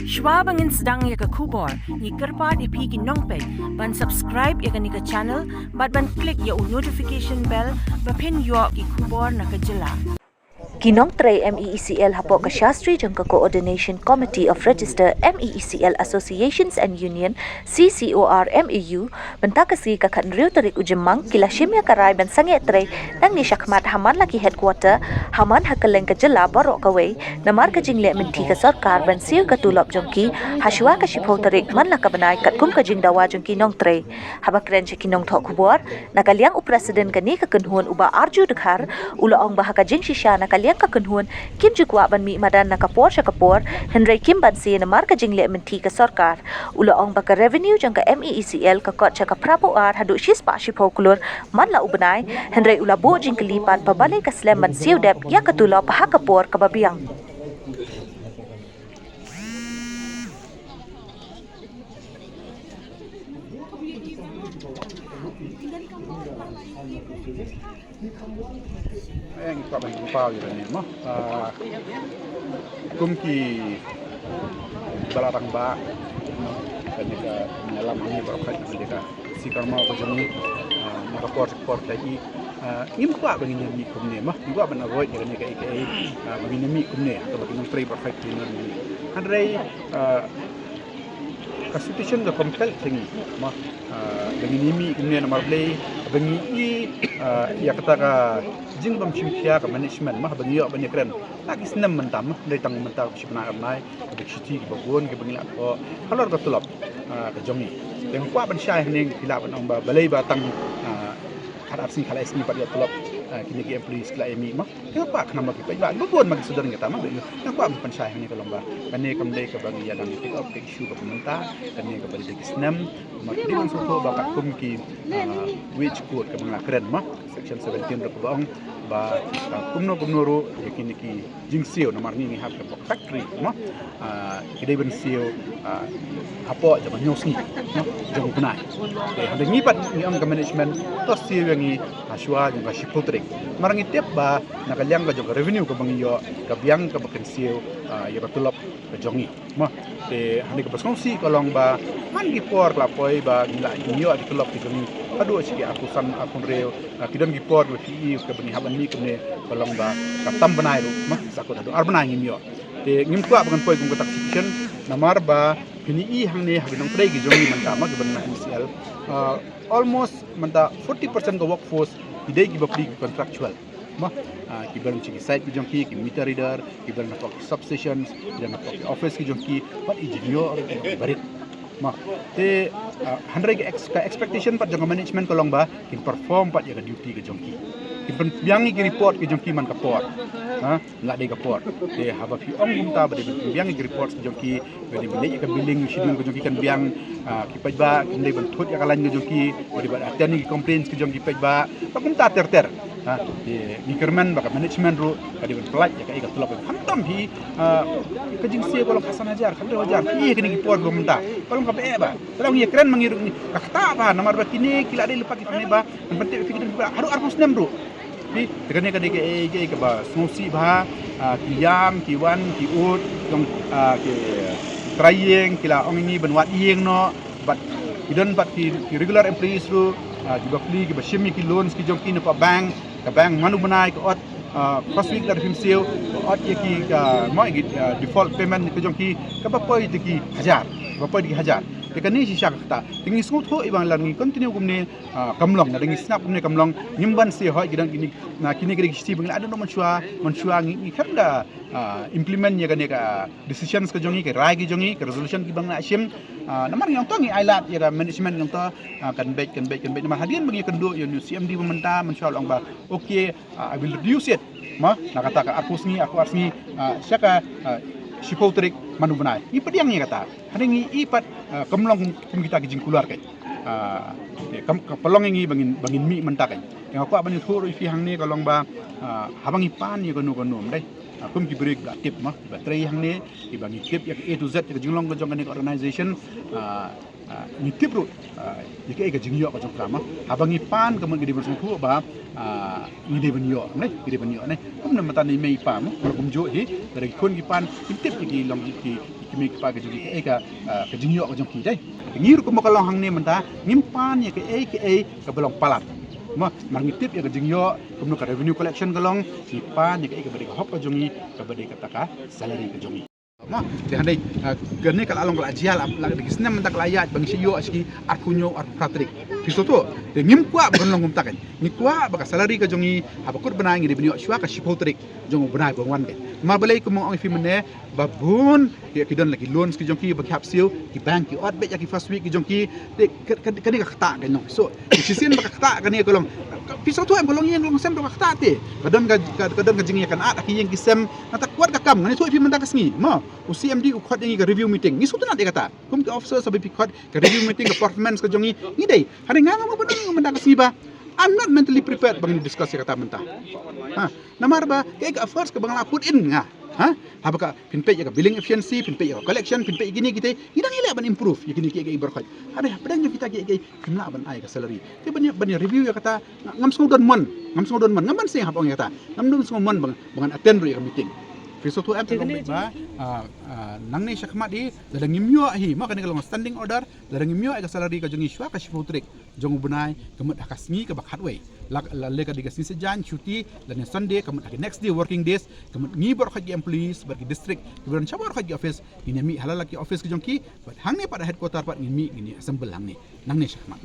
Schwabangin sedang ya ke kubor, ni kerpat ipi ki nongpet, ban subscribe ya ke ni ke channel, ban klik ya notification bell, bapin yo ki kubor na ke jela. Kinong Tray MEECL hapok ka Shastri jangka Coordination Committee of Register MEECL Associations and Union CCOR MEU bentakasi ka kanriu tarik ujemang kila shimya karai ban sange tray nang ni syakmat haman laki headquarter haman hakaleng ka jela barok kawai namar ka jingle menti ka sarkar ban siu ka tulop jongki haswa ka shipho tarik man laka banai kat kum ka jingdawa jongki Nong Tray habak ren kinong thok kubor nakaliang upresiden ka ni ka kenhuan uba arju dekhar ula ong bahaka jing shisha nakaliang ka kenhuan kim jukwa ban mi madan nakapor syakapor Henry Kim ban si namar ka jingle menti ka sarkar ula ong baka revenue jangka MEECL ka kot chaka prapo ar hadu shis pa shipho kulur man la ubanai Henry ula bo jing kelipat pabalai ka slam ban siu dep ya katula pahakapor ka babiang Yang tak banyak pau je ni mah. Kumki balarang ba dan juga menyelam ini berkat mereka si karma ko jeni maka por lagi ngim kwa bagi ni kum ni mah ngwa ban avoid ni ka bagi ni kum ni atau bagi Nong Tray perfect ni handrai constitution ga compel thingi mah bagi ni kum ni nomor play bagi ya kata ka jing bam chimkia ka management mah bagi yo banyak keren lagi senam mentam dari tang mental sipna amai ke city ke bagun ke bangila ko kalor ka tulap ka jongi yang kwa ban syai ning kila ban ba balai batang harap sing kala isni pada tulap kini ke employees kala emi mah kenapa kenapa kita ba bagun mag sudar ngata mah yang kwa ban syai ni kalau ba kane kam dai ka bagi yang pick up ke issue ka pemerintah kane ka bagi senam mak di man soto ba ka kum ki wage code ka bangla keren mah section 17 ro ba ba kumno ro kini ki jingsio nomor ni hab ka factory mah kidai ben sio apo jaman nyosi jong kunai hande ngipat ni am ka management to sio yang aswa jong ka shipotrik marang itep ba nakaliang ka jong revenue ka bangiyo ka biang ka baken sio ya batulop ka jongi mah hande ka basongsi kolong ba man gi por la poi ba gila inyo di tulop ki jongi adu sigi aku san akun reo kidon gi por fi ka bani haban ni kene kolong ba ka tam banai ru mah sakot adu arbana ngimyo ngim kwa bangan poi gum ka taxation namar ba kini hang ne habin Nong Tray gi jongi manta ma gaban na MCL almost manta 40% ka workforce idai gi bapli contractual mah kibaran chiki site ki jonki ki meter reader kibaran na substations kibaran na office ki jonki but engineer barit mah te handrai ka expectation pat jong management kolong ba kin perform pat ya duty ke jongki kin biangi ki report ke jongki man kapor la de kapor te haba fi ong gumta ba de biangi ki report ke jongki ba de beli ka billing schedule ke jongki kan biang ki pajba kin de ban thut ya kalan ke jongki ba de ba atani complaints ke jongki pajba ba gumta ter di kerman baka management ru kadi ban pelat ya kai ka tulap hantam hi ke jingsi kolong Hasan Hajar khamre wajar hi kini ki por gumta kolong ka be ba kalau ni keren mengiru ni kakta ba nomor ba kini kila de lepak ki ba penting fikir ba haru armus nem ru di tekane kadi ke ba snosi ba kiyam kiwan kiut dong ke trying kila ong ini ben wat yeng no bat idon bat ki regular employees ru juga pli ki ba shimi ki loans ki jong ki no pa bank ka bank manu banai ko ot first week dar himseu ko ot ye ki mo ki default payment ki jong ki ka ba poi ki hajar tekani si syak ta tingi smooth ho ibang lang continue gumne kamlong na dingi snap gumne kamlong nyimban si ho gidang kini na kini kiri si bang ada no manchua ngi khanda implement ya ka decisions ka jongi ka rai ki jongi ka resolution ki bang na sim namar yang tongi ailat ya management yang to kan baik namar hadian bagi kendo yo CMD pemerintah mensyal ang ba okay I will reduce it mah nakata ka aku arsni syaka shipotrik manu banai ipat yang ni kata haringi ipat kamlong kum kita kijing keluar kai kapelong bangin mi mentakai yang aku abang itu fi hang ni kalong ba habang ipan ni kono dai kum ki break ga tip mah baterai hang ni ibangi tip ya A to Z ke jinglong ko jong organization ni tip ru jika ke jingyo ko jong kama habang ipan kemen gede bersung ku ba ngide benyo ne kum na mata ni mei pam kum jo hi dari kun ki pan tip ki long ki kami kepa ke jogi ke jingyo ke jongki dai ngir ko makalong hang ne menta ngimpan ya ke belong palat ma mangitip ya ke jingyo kumno ka revenue collection galong ipan ya ke bade hop ke jongi ke bade kataka salary ke jongi ma de handai gane kala along kala jial la de kisna menta kala ya bang siyo aski arkunyo ar patrik piso to de ngim kwa bon long takan ni kwa baka salary ke jongi abakut benai ngi de binyo shwa ka shipotrik jongo benai bangwan ke ma balai ko mo ang fi mene babun ya kidon lagi loans ki jongki ba kapsil ki bank ki ot be ya ki first week ki jongki kani ka khata kan so sisin ba khata kani ko long piso to em ko long yen long sem ba khata te kadon ka jingi kan at ki yen ki sem nata kuat ka kam ngani so fi menta kasngi ma u CMD u khot ngi ka review meeting ni so tu na de kata kum ki officer sabi pi khot ka review meeting ka performance ka jongi ni dai hari nganga mo ba menta kasngi ba I'm not mentally prepared bang ni discuss kata mentah namar ba ke first ka bang la put in nga apakah pinpe ya billing efficiency pinpe ya collection pinpe gini kita idang ile ban improve ya gini ke berkhot ada padang kita ke kimla ban ai ka salary ke ban review ya kata ngam sngudon mon ngam sing hapong ya kata ngam sngudon mon bang attend ya meeting Fiso tu long ba nang ni syakmat di ladang ngimyo hi ma kan kalau standing order ladang ngimyo ka salary ka jongi shwa ka shipotrik jong bunai kemet hakasngi ka bakhat we le ka digasni sejan cuti dan Sunday kemet next day working days kemet ngibor khaji employees bagi district kemudian cabar khaji office ini mi halal ki office ke jongki hang ni pada headquarter pat ngimi gini assemble hang ni nang ni syakmat